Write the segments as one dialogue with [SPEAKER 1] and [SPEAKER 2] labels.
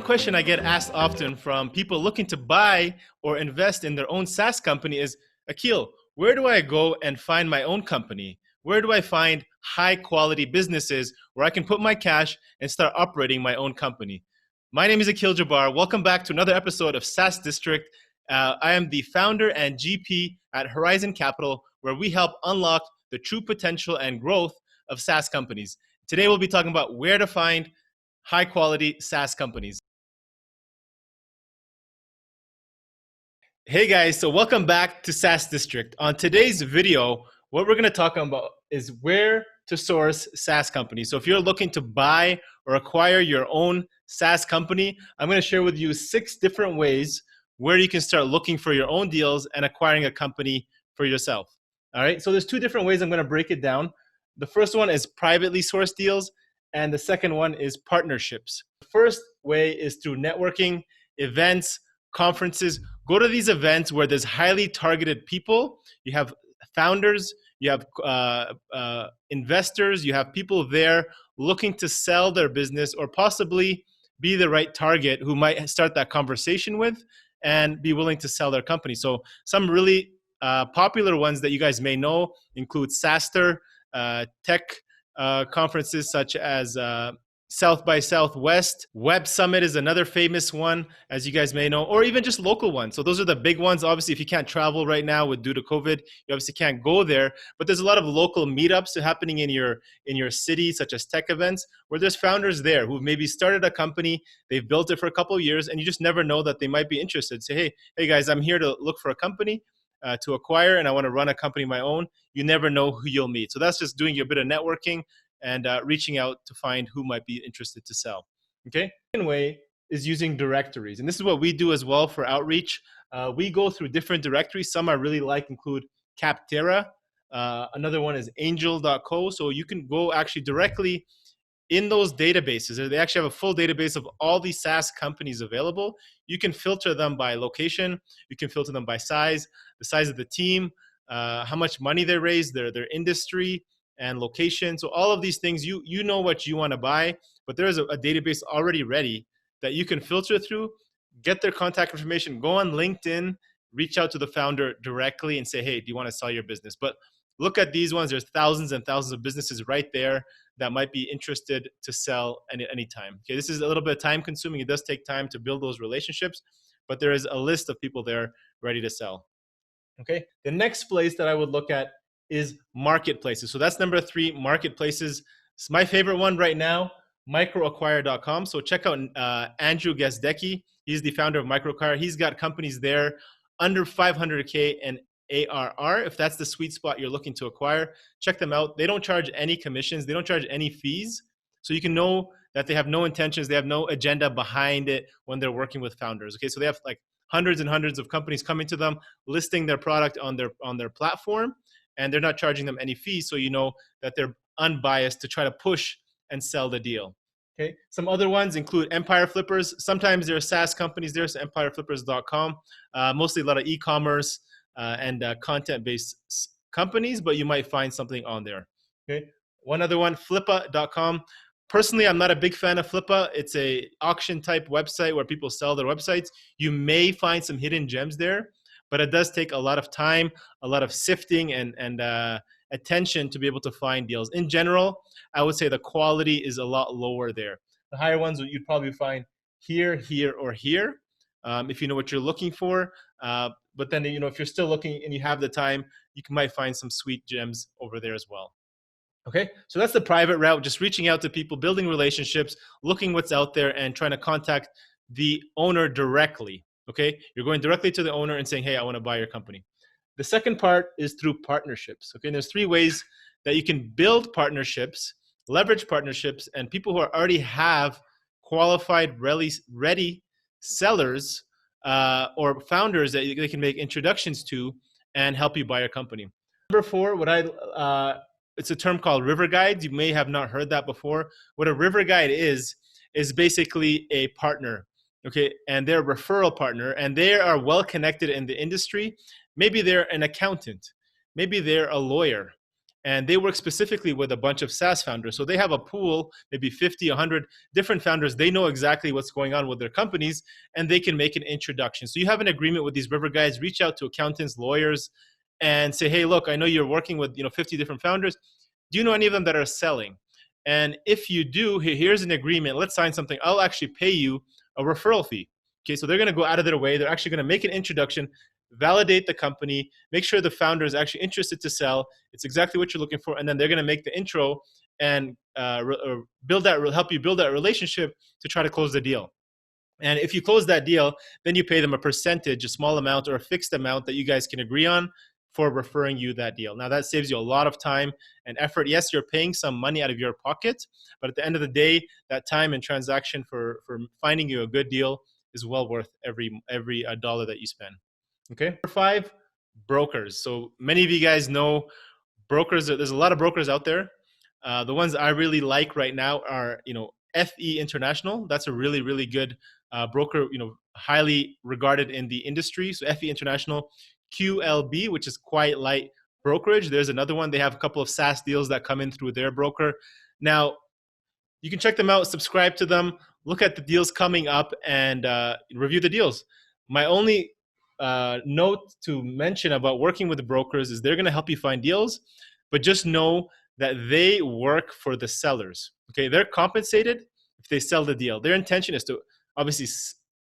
[SPEAKER 1] question I get asked often from people looking to buy or invest in their own SaaS company is, Akil, where do I go and find my own company? Where do I find high quality businesses where I can put my cash and start operating my own company? My name is Akil Jabbar. Welcome back to another episode of SaaS District. I am the founder and GP at Horizon Capital, where we help unlock the true potential and growth of SaaS companies. Today, we'll be talking about where to find high quality SaaS companies. Hey guys, so welcome back to SaaS District. On today's video, what we're going to talk about is where to source SaaS companies. So if you're looking to buy or acquire your own SaaS company, I'm going to share with you 6 different ways where you can start looking for your own deals and acquiring a company for yourself. All right, so there's 2 different ways I'm going to break it down. The first one is privately sourced deals, and the second one is partnerships. The first way is through networking, events, conferences. Go to these events where there's highly targeted people. You have founders, you have investors, you have people there looking to sell their business or possibly be the right target who might start that conversation with and be willing to sell their company. So some really popular ones that you guys may know include SaaStr, tech conferences such as South by Southwest. Web Summit is another famous one, as you guys may know, or even just local ones. So those are the big ones. Obviously, if you can't travel right now due to COVID, you obviously can't go there. But there's a lot of local meetups happening in your city, such as tech events, where there's founders there who've maybe started a company, they've built it for a couple of years, and you just never know that they might be interested. Say, hey guys, I'm here to look for a company to acquire, and I want to run a company of my own. You never know who you'll meet. So that's just doing a bit of networking and reaching out to find who might be interested to sell. Okay. Second way is using directories. And this is what we do as well for outreach. We go through different directories. Some I really like include Capterra. Another one is angel.co. So you can go actually directly in those databases. They actually have a full database of all these SaaS companies available. You can filter them by location. You can filter them by size, the size of the team, how much money they raised, their industry, and location. So all of these things, you know what you want to buy, but there is a database already ready that you can filter through, get their contact information, go on LinkedIn, reach out to the founder directly and say, hey, do you want to sell your business? But look at these ones. There's thousands and thousands of businesses right there that might be interested to sell at any time. Okay, this is a little bit time consuming. It does take time to build those relationships, but there is a list of people there ready to sell. Okay, the next place that I would look at is marketplaces. So that's number 3, marketplaces. It's my favorite one right now, microacquire.com. So check out Andrew Gazdecki. He's the founder of Microacquire. He's got companies there under 500K and ARR. If that's the sweet spot you're looking to acquire, check them out. They don't charge any commissions. They don't charge any fees. So you can know that they have no intentions. They have no agenda behind it when they're working with founders. Okay, so they have like hundreds and hundreds of companies coming to them, listing their product on their platform, and they're not charging them any fees, so you know that they're unbiased to try to push and sell the deal. Okay. Some other ones include Empire Flippers. Sometimes there are SaaS companies there, so empireflippers.com. Mostly a lot of e-commerce and content-based companies, but you might find something on there. Okay. One other one, Flippa.com. Personally, I'm not a big fan of Flippa. It's a auction type website where people sell their websites. You may find some hidden gems there, but it does take a lot of time, a lot of sifting and attention to be able to find deals. In general, I would say the quality is a lot lower there. The higher ones you'd probably find here, or here, if you know what you're looking for. But then, if you're still looking and you have the time, you might find some sweet gems over there as well. Okay, so that's the private route, just reaching out to people, building relationships, looking what's out there, and trying to contact the owner directly. Okay, you're going directly to the owner and saying, hey, I want to buy your company. The second part is through partnerships. Okay, and there's 3 ways that you can build partnerships, leverage partnerships, and people who already have qualified, ready sellers or founders that they can make introductions to and help you buy your company. Number 4, it's a term called river guides. You may have not heard that before. What a river guide is basically a partner. Okay, and they're a referral partner, and they are well connected in the industry. Maybe they're an accountant, maybe they're a lawyer, and they work specifically with a bunch of SaaS founders. So they have a pool, maybe 50, 100 different founders. They know exactly what's going on with their companies, and they can make an introduction. So you have an agreement with these river guides. Reach out to accountants, lawyers, and say, hey, look, I know you're working with 50 different founders. Do you know any of them that are selling? And if you do, here's an agreement. Let's sign something. I'll actually pay you a referral fee. Okay, so they're going to go out of their way. They're actually going to make an introduction, validate the company, make sure the founder is actually interested to sell. It's exactly what you're looking for, and then they're going to make the intro and help you build that relationship to try to close the deal. And if you close that deal, then you pay them a percentage, a small amount or a fixed amount that you guys can agree on for referring you that deal. Now that saves you a lot of time and effort. Yes, you're paying some money out of your pocket, but at the end of the day, that time and transaction for finding you a good deal is well worth every dollar that you spend. Okay. Number 5, brokers. So many of you guys know brokers. There's a lot of brokers out there. The ones I really like right now are, FE International. That's a really, really good broker, highly regarded in the industry. So FE International, QLB, which is Quiet Light Brokerage. There's another one. They have a couple of SaaS deals that come in through their broker. Now, you can check them out, subscribe to them, look at the deals coming up, and review the deals. My only note to mention about working with the brokers is they're going to help you find deals, but just know that they work for the sellers. Okay, they're compensated if they sell the deal. Their intention is to obviously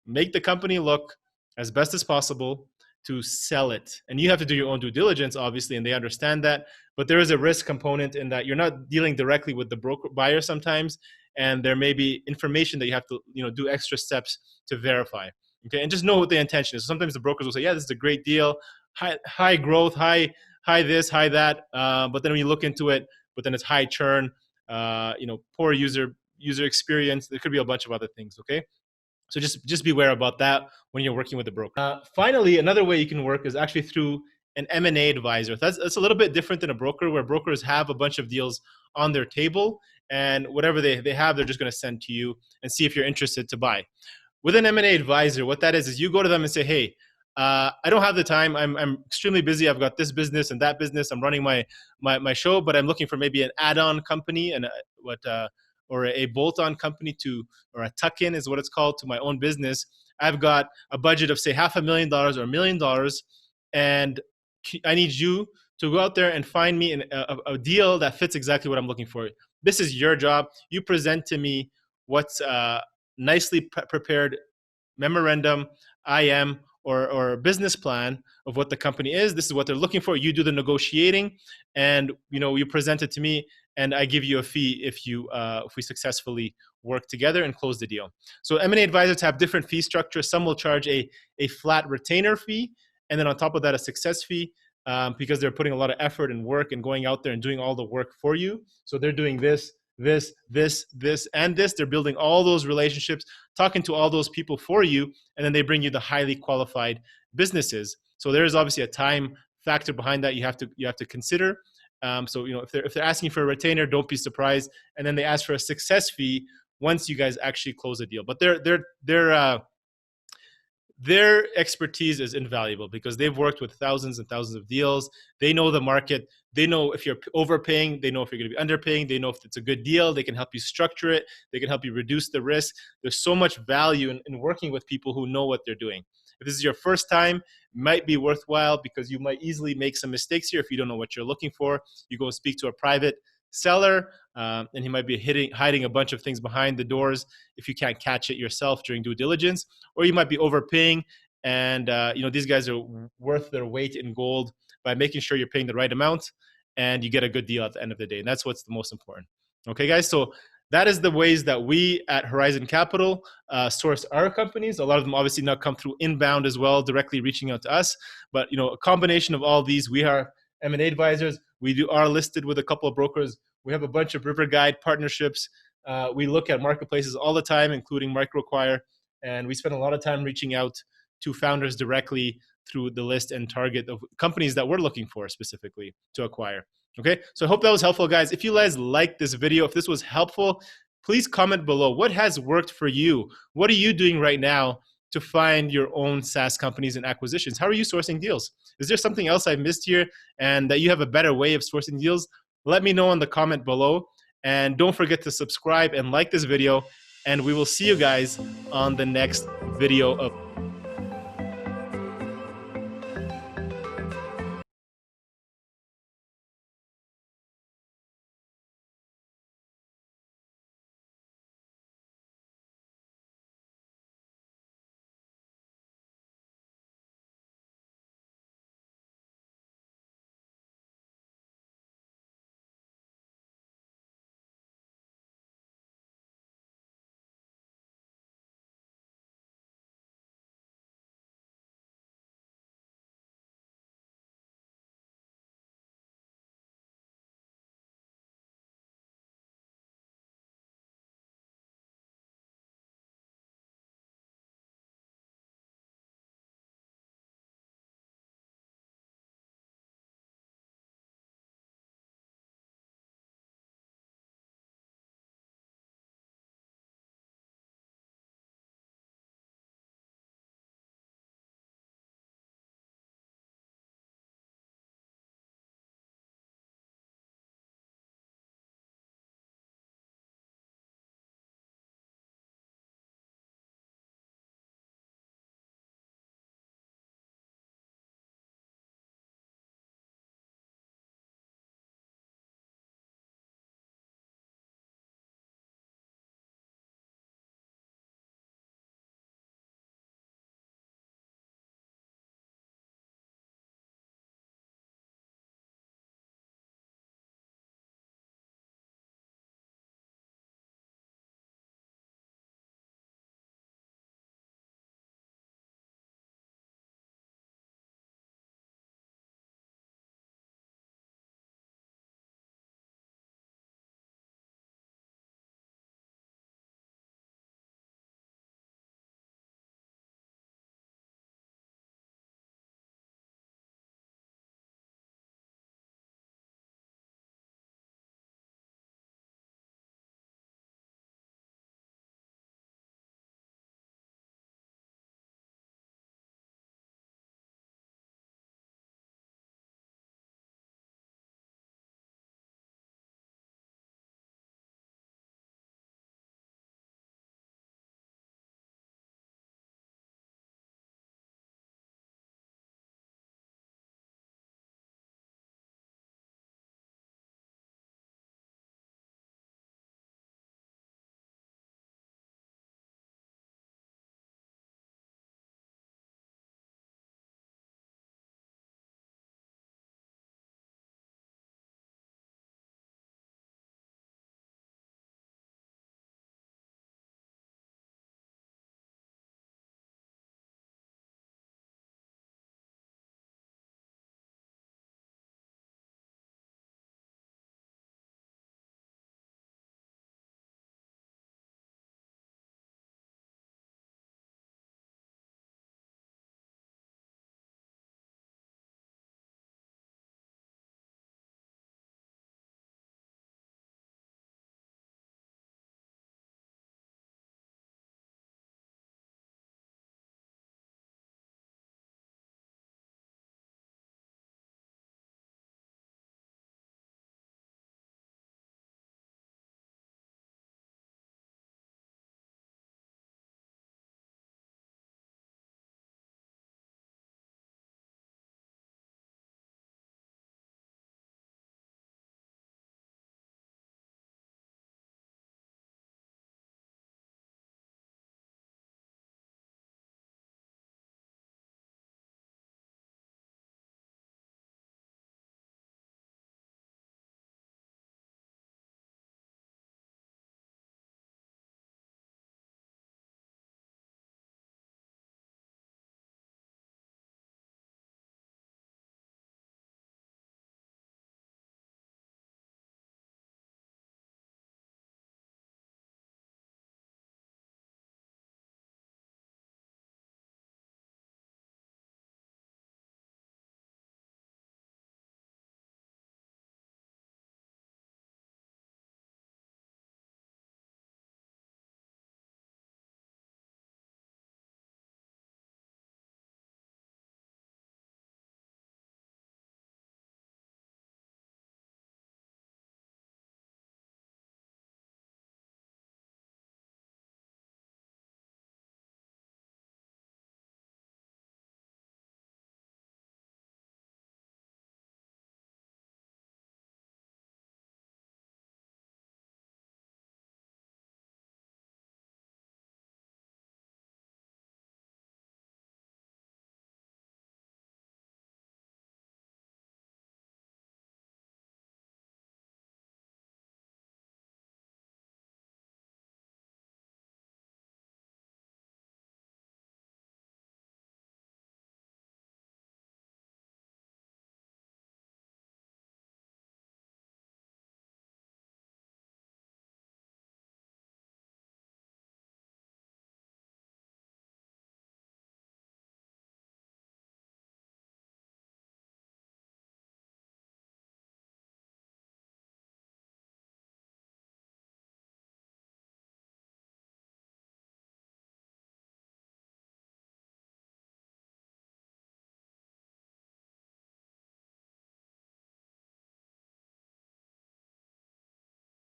[SPEAKER 1] make the company look as best as possible to sell it. And you have to do your own due diligence, obviously, and they understand that. But there is a risk component in that you're not dealing directly with the broker buyer sometimes, and there may be information that you have to do extra steps to verify. Okay, and just know what the intention is. Sometimes the brokers will say, yeah, this is a great deal, high growth, high this, high that, but then when you look into it, but then it's high churn, poor user experience. There could be a bunch of other things. Okay, so just beware about that when you're working with a broker. Finally, another way you can work is actually through an M&A advisor. That's a little bit different than a broker, where brokers have a bunch of deals on their table, and whatever they have, they're just going to send to you and see if you're interested to buy. With an M&A advisor, what that is you go to them and say, hey, I don't have the time. I'm extremely busy. I've got this business and that business. I'm running my show, but I'm looking for maybe an add-on company and or a bolt-on company or a tuck-in is what it's called, to my own business. I've got a budget of say $500,000 or $1 million, and I need you to go out there and find me a deal that fits exactly what I'm looking for. This is your job. You present to me what's nicely prepared memorandum, IM, or business plan of what the company is. This is what they're looking for. You do the negotiating, and you present it to me, and I give you a fee if we successfully work together and close the deal. So M&A advisors have different fee structures. Some will charge a flat retainer fee, and then on top of that, a success fee, because they're putting a lot of effort and work and going out there and doing all the work for you. So they're doing this, and this. They're building all those relationships, talking to all those people for you, and then they bring you the highly qualified businesses. So there is obviously a time factor behind that you have to consider. So if they're asking for a retainer, don't be surprised. And then they ask for a success fee once you guys actually close a deal. But their expertise is invaluable because they've worked with thousands and thousands of deals. They know the market. They know if you're overpaying. They know if you're going to be underpaying. They know if it's a good deal. They can help you structure it. They can help you reduce the risk. There's so much value in working with people who know what they're doing. If this is your first time, it might be worthwhile because you might easily make some mistakes here if you don't know what you're looking for. You go and speak to a private seller, and he might be hiding a bunch of things behind the doors if you can't catch it yourself during due diligence, or you might be overpaying, and these guys are worth their weight in gold by making sure you're paying the right amount and you get a good deal at the end of the day, and that's what's the most important. Okay, guys, so that is the ways that we at Horizon Capital source our companies. A lot of them obviously now come through inbound as well, directly reaching out to us, but a combination of all these, we are M&A advisors. We are listed with a couple of brokers. We have a bunch of river guide partnerships. We look at marketplaces all the time, including MicroAcquire, and we spend a lot of time reaching out to founders directly through the list and target of companies that we're looking for specifically to acquire. Okay, so I hope that was helpful, guys. If you guys liked this video, if this was helpful, please comment below. What has worked for you? What are you doing right now to find your own SaaS companies and acquisitions? How are you sourcing deals? Is there something else I missed here and that you have a better way of sourcing deals? Let me know in the comment below. And don't forget to subscribe and like this video. And we will see you guys on the next video of